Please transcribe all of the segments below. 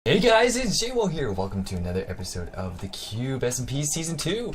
Hey guys, it's JWall here. Welcome to another episode of the Cube SMP Season 2.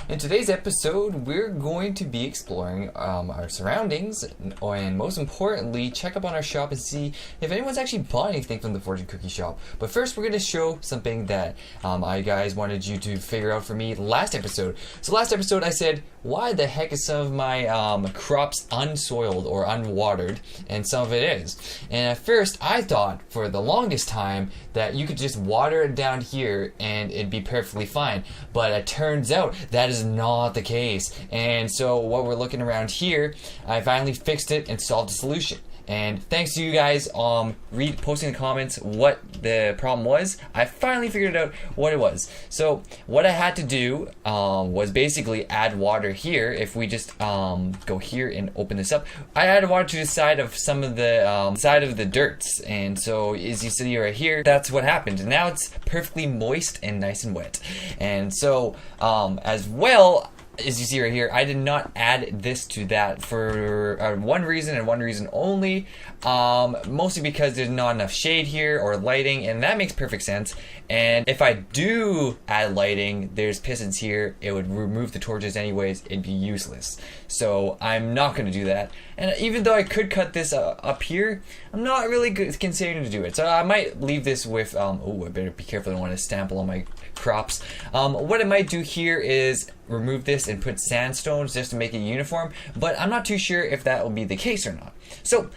In today's episode, we're going to be exploring our surroundings and most importantly, check up on our shop and see if anyone's actually bought anything from the fortune cookie shop. But first, we're going to show something that I guys wanted you to figure out for me last episode. So last episode, I said, why the heck is some of my crops unsoiled or unwatered? And some of it is. And at first, I thought for the longest time that you could just water it down here and it'd be perfectly fine. But it turns out that is not the case. And so what we're looking around here, I finally fixed it and solved the solution. And thanks to you guys posting in the comments what the problem was, I finally figured out what it was. So what I had to do was basically add water here. If we just go here and open this up, I added water to the side of some of the dirts. And so as you see right here, that's what happened. And now it's perfectly moist and nice and wet. And so as well, as you see right here, I did not add this to that for one reason and one reason only. Mostly because there's not enough shade here or lighting, and that makes perfect sense. And if I do add lighting, there's pistons here, it would remove the torches anyways, it'd be useless. So I'm not going to do that. And even though I could cut this up here, I'm not really considering to do it. So I might leave this with, oh, I better be careful, I don't want to stample on my crops. What I might do here is remove this and put sandstones just to make it uniform, but I'm not too sure if that will be the case or not. So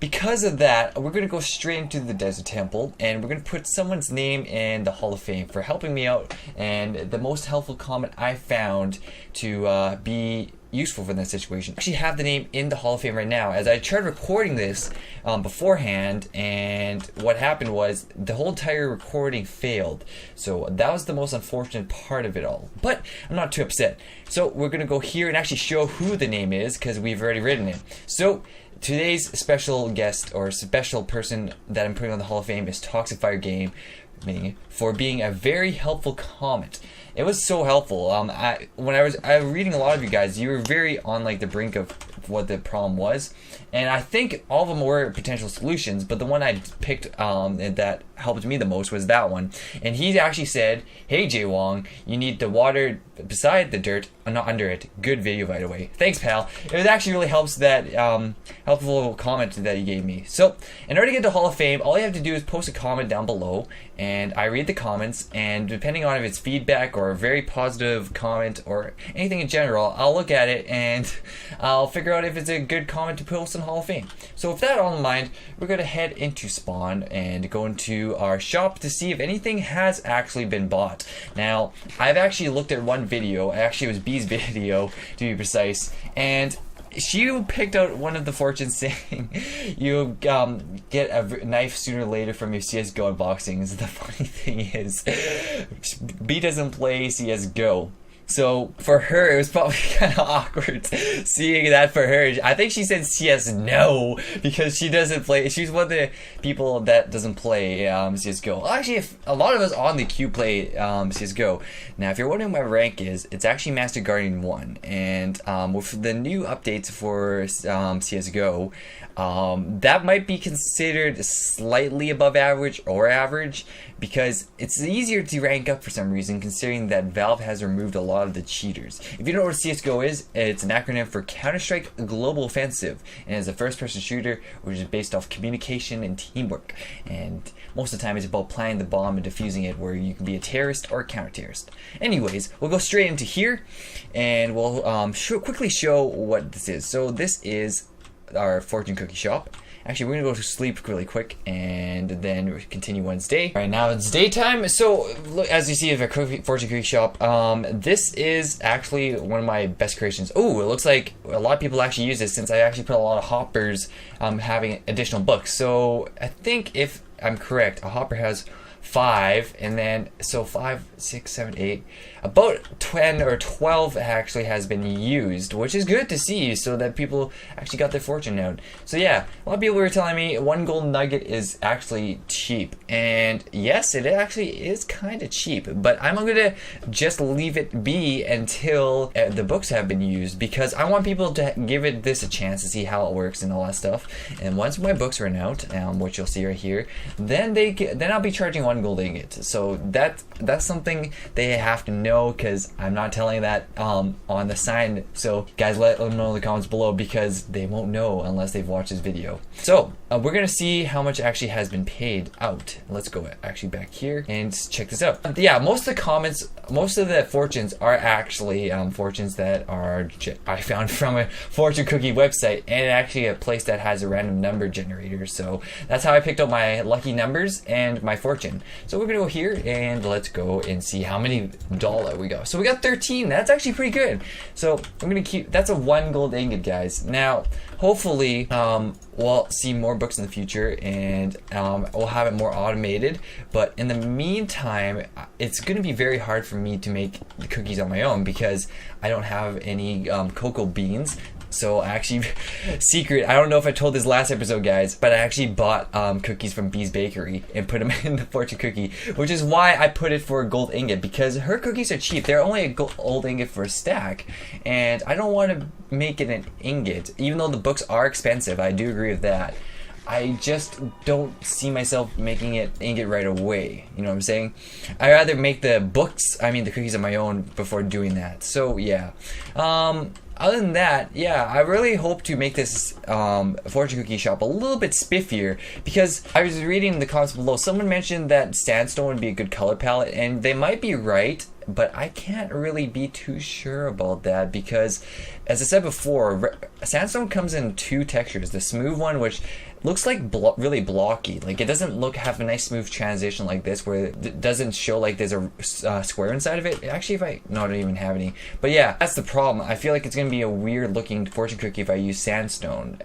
because of that, we're going to go straight into the desert temple and we're going to put someone's name in the Hall of Fame for helping me out, and the most helpful comment I found to be useful for this situation. I actually have the name in the Hall of Fame right now. As I tried recording this beforehand, and what happened was the whole entire recording failed. So that was the most unfortunate part of it all. But I'm not too upset. So we're gonna go here and actually show who the name is because we've already written it. So today's special guest or special person that I'm putting on the Hall of Fame is Toxic Fire Game for being a very helpful comment. It was so helpful. When I was reading a lot of you guys, you were very on like the brink of what the problem was, and I think all of them were potential solutions, but the one I picked that helped me the most was that one. And he actually said, hey Jay Wong, you need the water beside the dirt, not under it. Good video, by the way. Thanks, pal. It actually really helps, that helpful comment that you gave me. So in order to get to Hall of Fame, all you have to do is post a comment down below, and I read the comments, and depending on if it's feedback or a very positive comment or anything in general, I'll look at it and I'll figure out if it's a good comment to post in Hall of Fame. So with that all in mind, we're going to head into Spawn and go into our shop to see if anything has actually been bought. Now, I've actually looked at one video, actually it was B's video to be precise, and she picked out one of the fortunes saying you get a knife sooner or later from your CSGO unboxings. The funny thing is, B doesn't play CSGO. So for her, it was probably kind of awkward seeing that for her. I think she said CS no because she doesn't play. She's one of the people that doesn't play CSGO. Actually, if a lot of us on the queue play CSGO. Now, if you're wondering what my rank is, it's actually Master Guardian 1. And with the new updates for CSGO, that might be considered slightly above average or average, because it's easier to rank up for some reason, considering that Valve has removed a lot of the cheaters. If you don't know what CSGO is, it's an acronym for Counter-Strike Global Offensive, and it's a first-person shooter which is based off communication and teamwork. And most of the time it's about planting the bomb and defusing it, where you can be a terrorist or a counter-terrorist. Anyways, we'll go straight into here, and we'll quickly show what this is. So this is our fortune cookie shop. Actually, we're gonna go to sleep really quick and then continue Wednesday. All right, now it's daytime. So look, as you see of a fortune cookie shop, this is actually one of my best creations. Oh, it looks like a lot of people actually use this, since I actually put a lot of hoppers having additional books. So I think if I'm correct, a hopper has 5, and then so 5, 6, 7, 8, about 10 or 12 actually has been used, which is good to see, so that people actually got their fortune out. So yeah, a lot of people were telling me one golden nugget is actually cheap, and yes, it actually is kind of cheap, but I'm gonna just leave it be until the books have been used, because I want people to give this a chance to see how it works and all that stuff. And once my books run out, which you'll see right here, then I'll be charging 1 gold ingot. So that's something they have to know, because I'm not telling that on the sign. So guys, let them know in the comments below, because they won't know unless they've watched this video. So we're gonna see how much actually has been paid out. Let's go actually back here and check this out. Yeah, most of the comments, most of the fortunes are actually fortunes that are I found from a fortune cookie website, and actually a place that has a random number generator. So that's how I picked up my lucky numbers and my fortune. So we're gonna go here and let's go and see how many dollar we got. So we got 13. That's actually pretty good. So I'm gonna keep, that's a 1 gold ingot, guys. Now hopefully we'll see more books in the future, and we'll have it more automated. But in the meantime, it's going to be very hard for me to make the cookies on my own, because I don't have any cocoa beans. So I actually, secret, I don't know if I told this last episode, guys, but I actually bought cookies from Bee's Bakery and put them in the fortune cookie, which is why I put it for a gold ingot, because her cookies are cheap. They're only a gold ingot for a stack, and I don't want to make it an ingot, even though the books are expensive. I do agree with that. I just don't see myself making it ingot right away. You know what I'm saying? I'd rather make the cookies on my own before doing that. So yeah. Other than that, yeah, I really hope to make this fortune cookie shop a little bit spiffier, because I was reading in the comments below, someone mentioned that sandstone would be a good color palette, and they might be right, but I can't really be too sure about that, because as I said before, sandstone comes in 2 textures. The smooth one, which looks like really blocky, like it doesn't have a nice smooth transition like this, where it doesn't show like there's a square inside of it. Actually, I don't even have any, but yeah, that's the problem. I feel like it's gonna be a weird looking fortune cookie if I use sandstone.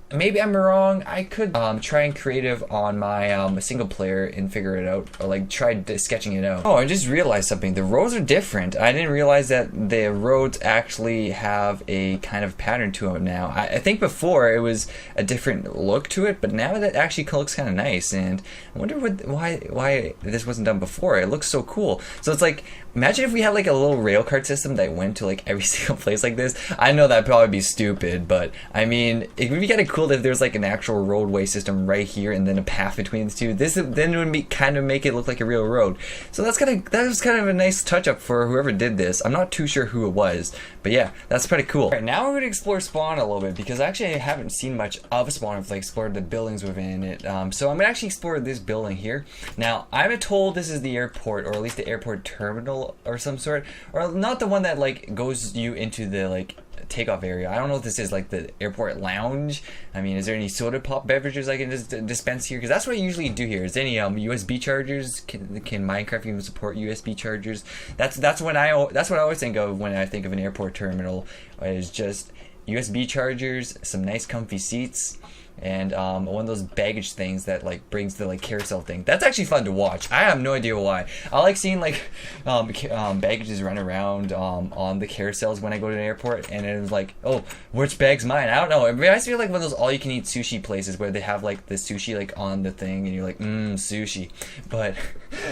Maybe I'm wrong. I could try and creative on my single player and figure it out, or like try sketching it out. Oh, I just realized something. The roads are different. I didn't realize that the roads actually have a kind of pattern to them now. I think before it was a different look to it, but now that actually looks kind of nice. And I wonder why this wasn't done before. It looks so cool. So it's like, imagine if we had like a little rail card system that went to like every single place like this. I know that'd probably be stupid, but I mean, it would be kind of cool if there's like an actual roadway system right here and then a path between the two. Then it would be kind of make it look like a real road. So that was kind of a nice touch up for whoever did this. I'm not too sure who it was, but yeah, that's pretty cool. All right, now we're gonna explore spawn a little bit, because actually I haven't seen much of spawn. I've like explored the buildings within it. So I'm gonna actually explore this building here. Now I'm told this is the airport, or at least the airport terminal or some sort, or not the one that like goes you into the like takeoff area. I don't know if this is like the airport lounge. I mean, is there any soda pop beverages I can just dispense here? Because that's what I usually do here. Is there any USB chargers? Can Minecraft even support USB chargers? That's what I always think of when I think of an airport terminal. Is just USB chargers, some nice comfy seats, and one of those baggage things that like brings the like carousel thing. That's actually fun to watch. I have no idea why. I like seeing like baggages run around on the carousels when I go to an airport, and it's like, oh, which bag's mine? I don't know. It reminds me of like one of those all-you-can-eat sushi places where they have like the sushi like on the thing, and you're like, sushi. But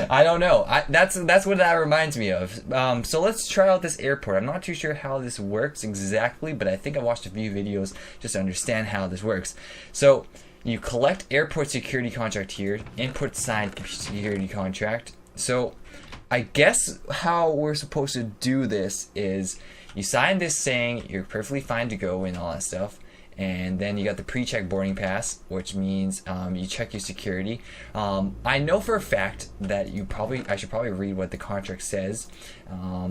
I don't know. That's what that reminds me of. So let's try out this airport. I'm not too sure how this works exactly, but I think I watched a few videos just to understand how this works. So you collect airport security contract here, input signed security contract. So I guess how we're supposed to do this is you sign this saying you're perfectly fine to go and all that stuff. And then you got the pre-check boarding pass, which means you check your security. I know for a fact that I should probably read what the contract says.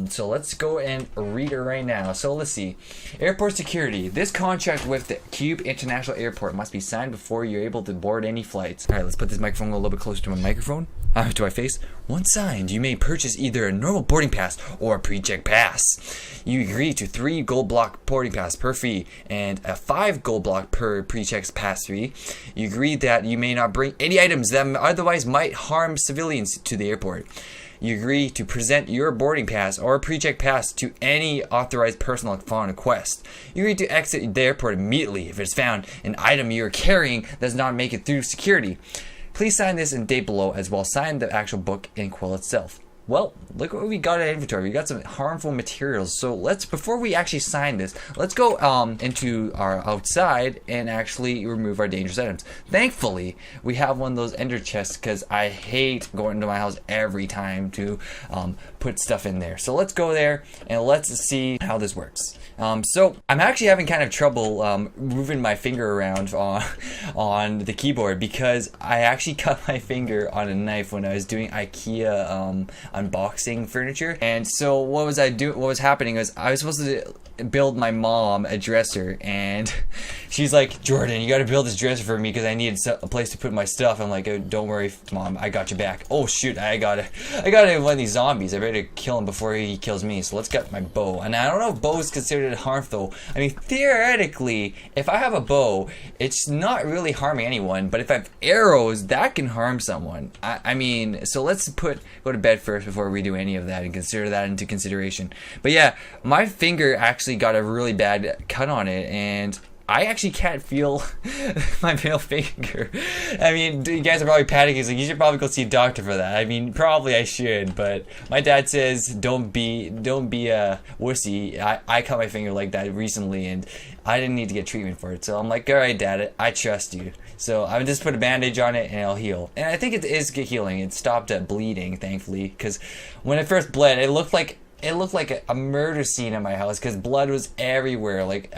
So let's go and read it right now. So let's see. Airport security. This contract with the Cube International Airport must be signed before you're able to board any flights. All right, let's put this microphone a little bit closer to my microphone. To my face. Once signed, you may purchase either a normal boarding pass or a pre-check pass. You agree to 3 gold block boarding pass per fee and a 5 gold block per pre-check pass fee. You agree that you may not bring any items that otherwise might harm civilians to the airport. You agree to present your boarding pass or pre-check pass to any authorized personnel upon request. You agree to exit the airport immediately if it's found an item you are carrying does not make it through security. Please sign this and date below, as well as sign the actual book and quill itself. Well, look what we got in inventory. We got some harmful materials. So before we actually sign this, let's go into our outside and actually remove our dangerous items. Thankfully, we have one of those ender chests because I hate going to my house every time to put stuff in there. So let's go there and let's see how this works. So I'm actually having kind of trouble moving my finger around on the keyboard because I actually cut my finger on a knife when I was doing IKEA unboxing furniture. And so what was happening was I was supposed to build my mom a dresser, and she's like, Jordan, you got to build this dresser for me because I needed a place to put my stuff. I'm like, oh, don't worry, Mom, I got your back. Oh shoot, I got one of these zombies. I better kill him before he kills me. So let's get my bow. And I don't know if bow is considered harm though. I mean, theoretically, if I have a bow, it's not really harming anyone. But if I have arrows, that can harm someone. I mean, so let's go to bed first before we do any of that and consider that into consideration. But yeah, my finger actually got a really bad cut on it, and I actually can't feel my middle finger. I mean, you guys are probably panicking. He's like, you should probably go see a doctor for that. I mean, probably I should, but my dad says don't be a wussy. I cut my finger like that recently, and I didn't need to get treatment for it. So I'm like, all right, Dad, I trust you. So I would just put a bandage on it and it'll heal. And I think it is healing. It stopped bleeding, thankfully, because when it first bled, it looked like a murder scene in my house because blood was everywhere, like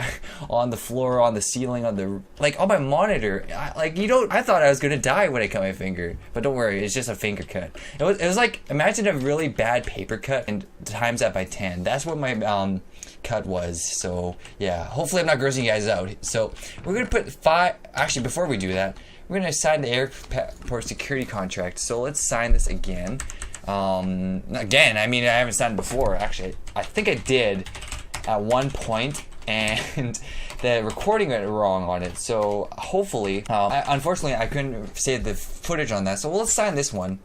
on the floor, on the ceiling, on my monitor. I thought I was gonna die when I cut my finger, but don't worry, it's just a finger cut. It was like, imagine a really bad paper cut and times that by 10. That's what my cut was. So yeah, hopefully I'm not grossing you guys out. So we're gonna put 5. Actually, before we do that, we're gonna sign the airport security contract. So let's sign this again. Again, I mean, I haven't signed it before. Actually, I think I did at one point, and the recording went wrong on it. So hopefully, unfortunately, I couldn't save the footage on that. So let's sign this one,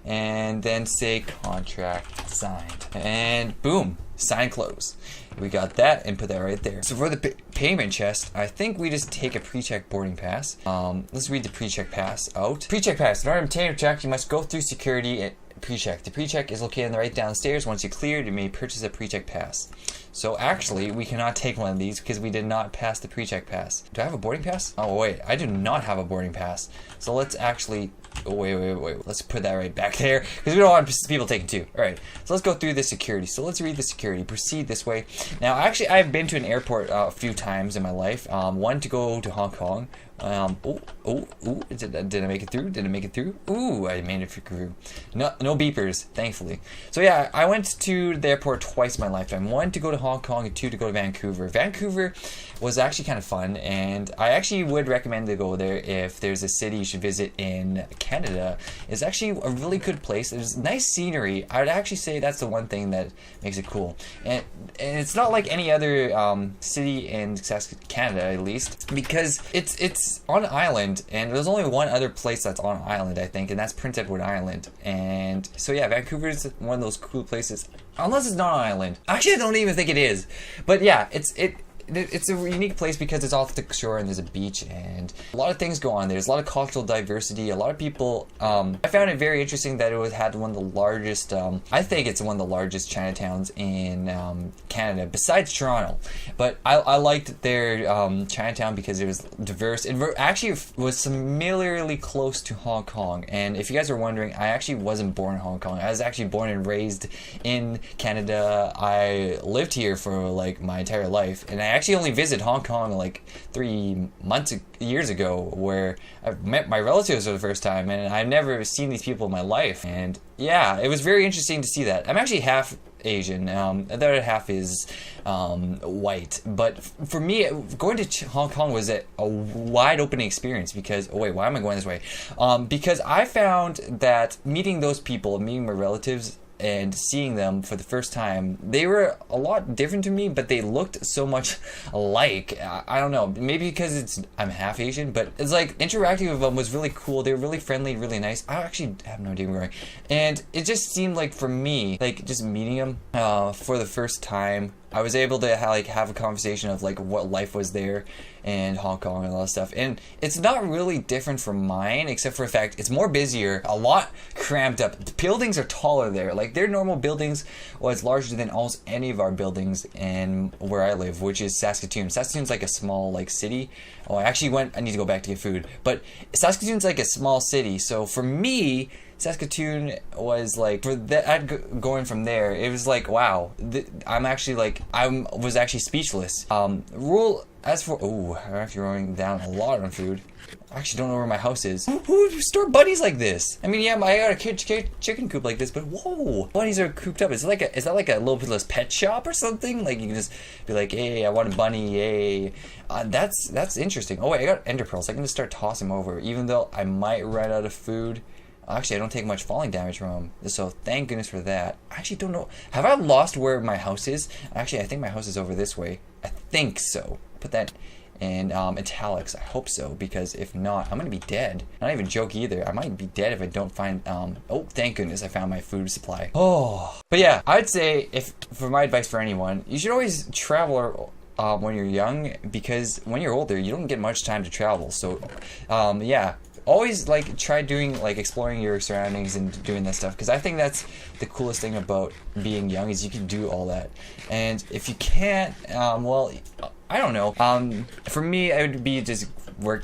and then say contract signed, and boom, sign close. We got that and put that right there. So for the payment chest, I think we just take a pre-check boarding pass. Let's read the pre-check pass out. Pre-check pass. In order to obtain a check, you must go through security and pre-check. The pre-check is located right downstairs. Once you clear, you may purchase a pre-check pass. So actually, we cannot take one of these because we did not pass the pre-check pass. Do I have a boarding pass? Oh wait, I do not have a boarding pass. So let's actually, wait. Let's put that right back there because we don't want people taking two. All right, so let's go through the security. So let's read the security. Proceed this way. Now, actually, I've been to an airport a few times in my life. One to go to Hong Kong. Did I make it through? Did I make it through? Ooh, I made it through. No beepers, thankfully. So yeah, I went to the airport twice in my lifetime. One to go to Hong Kong and 2 to go to Vancouver. Vancouver was actually kind of fun, and I actually would recommend to go there if there's a city you should visit in Canada. It's actually a really good place. There's nice scenery. I would actually say that's the one thing that makes it cool. And it's not like any other city in Canada, at least, because it's on an island, and there's only one other place that's on an island, I think, and that's Prince Edward Island. And so yeah, Vancouver's one of those cool places, unless it's not an island. Actually, I don't even think it is, but yeah, it's a unique place because it's off the shore and there's a beach and a lot of things go on there. There's a lot of cultural diversity. A lot of people, I found it very interesting that it had one of the largest, I think it's one of the largest Chinatowns in Canada, besides Toronto. But I liked their Chinatown because it was diverse. It actually was similarly close to Hong Kong. And if you guys are wondering, I actually wasn't born in Hong Kong. I was actually born and raised in Canada. I lived here for like my entire life, and I actually only visited Hong Kong like 3 years ago, where I met my relatives for the first time, and I've never seen these people in my life. And yeah, it was very interesting to see that. I'm actually half Asian. The other half is white. But for me, going to Hong Kong was a wide open experience because, oh wait, why am I going this way? Because I found that meeting those people, meeting my relatives, and seeing them for the first time, they were a lot different to me, but they looked so much alike. I don't know, maybe because I'm half Asian, but it's like interacting with them was really cool. They were really friendly, really nice. I actually have no idea where I'm going. And it just seemed like, for me, like just meeting them for the first time, I was able to have a conversation of like what life was there in Hong Kong and all that stuff. And it's not really different from mine, except for the fact it's more busier, a lot cramped up. The buildings are taller there. Like their normal buildings was larger than almost any of our buildings in where I live, which is Saskatoon. Saskatoon's like a small like city. Oh, I need to go back to get food. But Saskatoon's like a small city. So for me, Saskatoon was like, for that going from there, it was like, wow, I was actually speechless. I'm actually running down a lot on food. I actually don't know where my house is. Who would store bunnies like this? I mean, yeah, I got a chicken coop like this, but whoa, bunnies are cooped up. Is that like a little bit of pet shop or something? Like you can just be like, hey, I want a bunny, hey. That's interesting. Oh wait, I got ender pearls. I can just start tossing them over, even though I might run out of food. Actually, I don't take much falling damage from them, so thank goodness for that. I actually don't know. Have I lost where my house is? Actually, I think my house is over this way. I think so. Put that in italics. I hope so, because if not, I'm gonna be dead. Not even joke either. I might be dead if I don't find. Oh, thank goodness I found my food supply. Oh, but yeah, I'd say for my advice for anyone, you should always travel when you're young, because when you're older, you don't get much time to travel. So, yeah. Always like try doing like exploring your surroundings and doing that stuff, because I think that's the coolest thing about being young is you can do all that. And if you can't, well, I don't know. For me, it would be just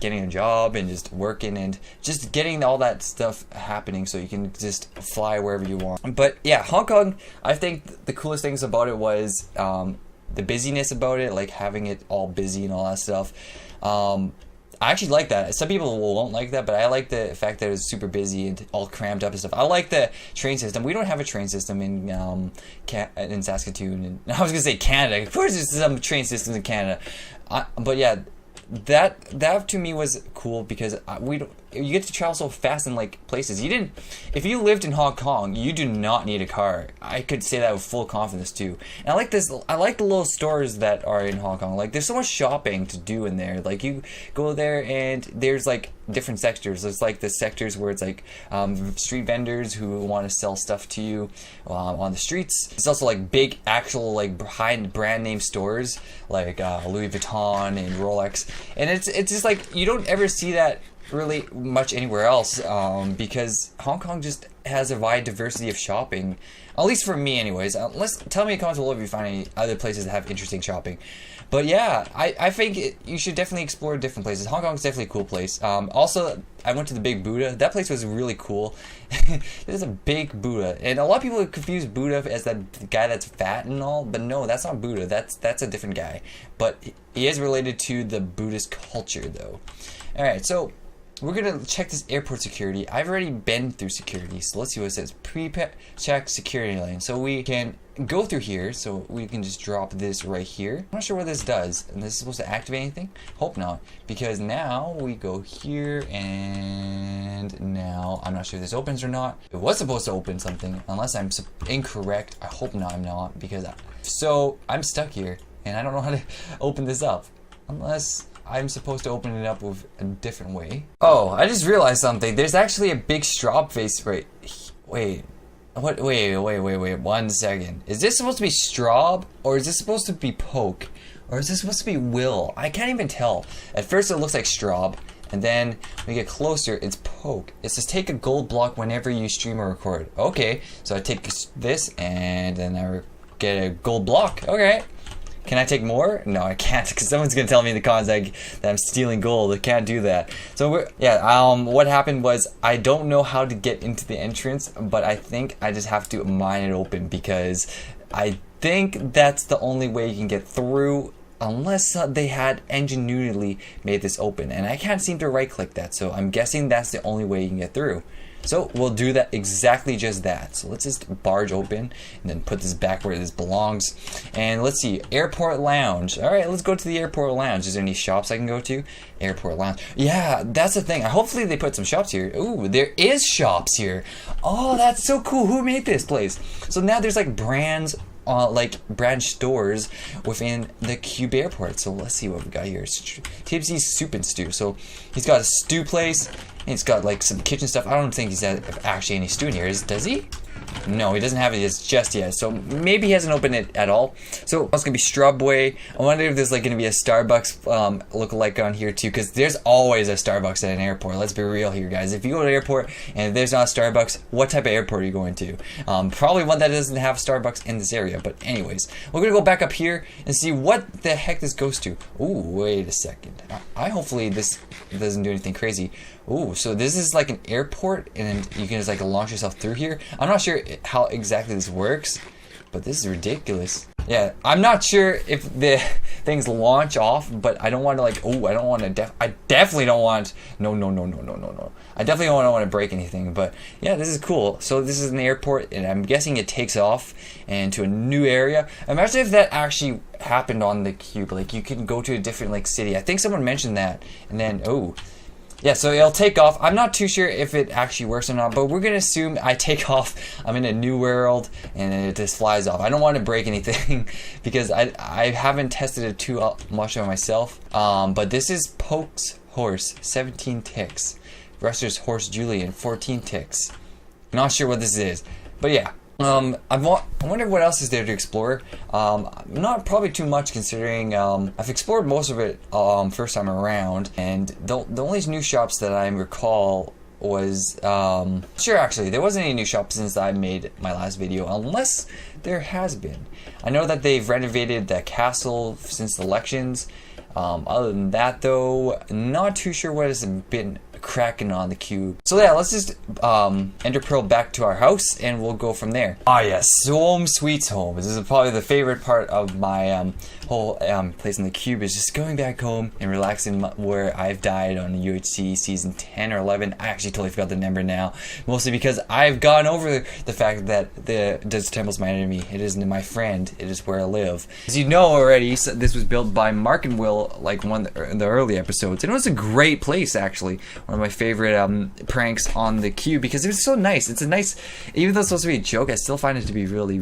getting a job and just working and just getting all that stuff happening so you can just fly wherever you want. But yeah, Hong Kong, I think the coolest things about it was the busyness about it, like having it all busy and all that stuff. I actually like that. Some people won't like that, but I like the fact that it's super busy and all crammed up and stuff. I like the train system. We don't have a train system in Saskatoon. And I was gonna say Canada. Of course, there's some train systems in Canada, but yeah, that to me was cool because you get to travel so fast in like places. If you lived in Hong Kong, you do not need a car. I could say that with full confidence too. And I like the little stores that are in Hong Kong. Like there's so much shopping to do in there. Like you go there and there's like different sectors. There's like the sectors where it's like street vendors who want to sell stuff to you on the streets. It's also like big actual like high brand name stores like Louis Vuitton and Rolex. And it's just like you don't ever see that really much anywhere else, because Hong Kong just has a wide diversity of shopping, at least for me anyways. Tell me in the comments below if you find any other places that have interesting shopping. But yeah, I think you should definitely explore different places. Hong Kong's definitely a cool place. Also, I went to the Big Buddha. That place was really cool. There's a big Buddha, and a lot of people confuse Buddha as that guy that's fat and all, but no, that's not Buddha. That's a different guy. But he is related to the Buddhist culture, though. All right, so we're gonna check this airport security. I've already been through security, so let's see what it says. Pre-check security lane. So we can go through here, so we can just drop this right here. I'm not sure what this does, and this is supposed to activate anything? Hope not, because now we go here, and now I'm not sure if this opens or not. It was supposed to open something, unless I'm incorrect. I hope not, I'm not, because so I'm stuck here, and I don't know how to open this up, unless I'm supposed to open it up with a different way. Oh, I just realized something. There's actually a big straw face right. Wait, 1 second. Is this supposed to be Straub, or is this supposed to be Poke, or is this supposed to be Will? I can't even tell. At first it looks like Straub, and then when you get closer, it's Poke. It says take a gold block whenever you stream or record. Okay, so I take this, and then I get a gold block. Okay. Can I take more? No, I can't, because someone's gonna tell me in the comments that I'm stealing gold. I can't do that. So what happened was I don't know how to get into the entrance, but I think I just have to mine it open, because I think that's the only way you can get through, unless they had ingenuity made this open, and I can't seem to right click that, so I'm guessing that's the only way you can get through. So we'll do that, exactly just that. So let's just barge open and then put this back where this belongs. And let's see, airport lounge. All right, let's go to the airport lounge. Is there any shops I can go to? Airport lounge. Yeah, that's the thing. Hopefully they put some shops here. Ooh, there is shops here. Oh, that's so cool. Who made this place? So now there's like brands, like brand stores within the Cube Airport. So let's see what we got here. Tipsy's Soup and Stew. So he's got a stew place. And it's got like some kitchen stuff. I don't think he's actually any stew in here, does he? No, he doesn't have it just yet. So maybe he hasn't opened it at all. So it's gonna be Strubway. I wonder if there's like gonna be a Starbucks lookalike on here too, because there's always a Starbucks at an airport. Let's be real here, guys. If you go to an airport and if there's not a Starbucks, what type of airport are you going to? Probably one that doesn't have Starbucks in this area. But anyways, we're gonna go back up here and see what the heck this goes to. Ooh, wait a second. Hopefully this doesn't do anything crazy. Ooh, so this is like an airport, and you can just like launch yourself through here. I'm not sure how exactly this works, but this is ridiculous. Yeah, I'm not sure if the things launch off, but I don't want to like. Oh, I don't want to. I definitely don't want. No. I definitely don't want to break anything. But yeah, this is cool. So this is an airport, and I'm guessing it takes off and to a new area. Imagine if that actually happened on the cube. Like you can go to a different like city. I think someone mentioned that, and then yeah, so it'll take off. I'm not too sure if it actually works or not, but we're gonna assume I take off. I'm in a new world, and it just flies off. I don't want to break anything because I haven't tested it too much on myself. But this is Poke's horse, 17 ticks. Ruster's horse, Julian, 14 ticks. Not sure what this is, but yeah. I wonder what else is there to explore. Not probably too much considering I've explored most of it first time around, and the only new shops that I recall was sure, actually there wasn't any new shops since I made my last video, unless there has been. I know that they've renovated the castle since the elections. Other than that though, not too sure what has been cracking on the cube. So yeah, let's just enter pearl back to our house and we'll go from there. Ah yes, home sweet home. This is probably the favorite part of my whole place in the cube, is just going back home and relaxing where I've died on UHC season 10 or 11. I actually totally forgot the number now, mostly because I've gone over the fact that the Desert Temple is my enemy. It isn't my friend. It is where I live. As you know already, this was built by Mark and Will, like one of the early episodes, and it was a great place actually. One of my favorite pranks on the cube because it was so nice. It's a nice, even though it's supposed to be a joke, I still find it to be really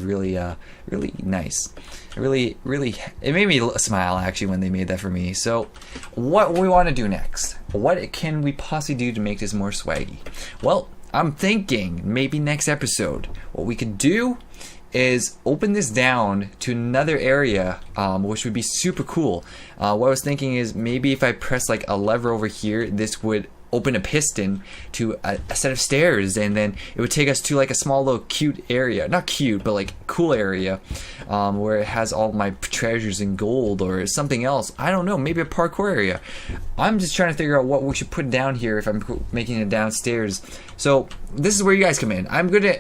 nice. It made me smile actually when they made that for me. So what we want to do next, what can we possibly do to make this more swaggy? Well, I'm thinking maybe next episode what we could do is open this down to another area, which would be super cool. What I was thinking is maybe if I press like a lever over here, this would open a piston to a set of stairs, and then it would take us to like a small little cute area, not cute but like cool area, where it has all my treasures in gold or something else. I don't know, maybe a parkour area. I'm just trying to figure out what we should put down here if I'm making it downstairs. So this is where you guys come in. I'm gonna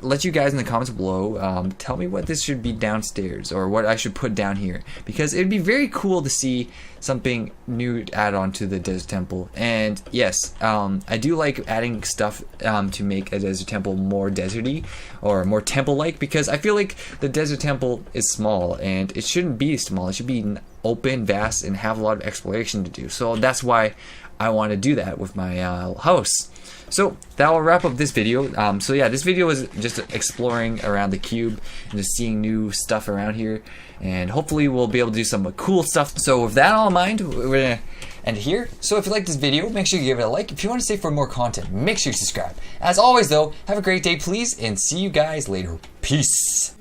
let you guys in the comments below tell me what this should be downstairs, or what I should put down here, because it'd be very cool to see something new to add on to the Desert Temple. And yes, I do like adding stuff to make a Desert Temple more deserty or more temple-like, because I feel like the Desert Temple is small and it shouldn't be small. It should be open, vast, and have a lot of exploration to do. So that's why I want to do that with my house. So that will wrap up this video. So yeah, this video was just exploring around the cube and just seeing new stuff around here, and hopefully we'll be able to do some cool stuff. So with that all in mind, we're gonna end here. So if you like this video, make sure you give it a like. If you want to stay for more content, make sure you subscribe. As always though, have a great day please, and see you guys later. Peace.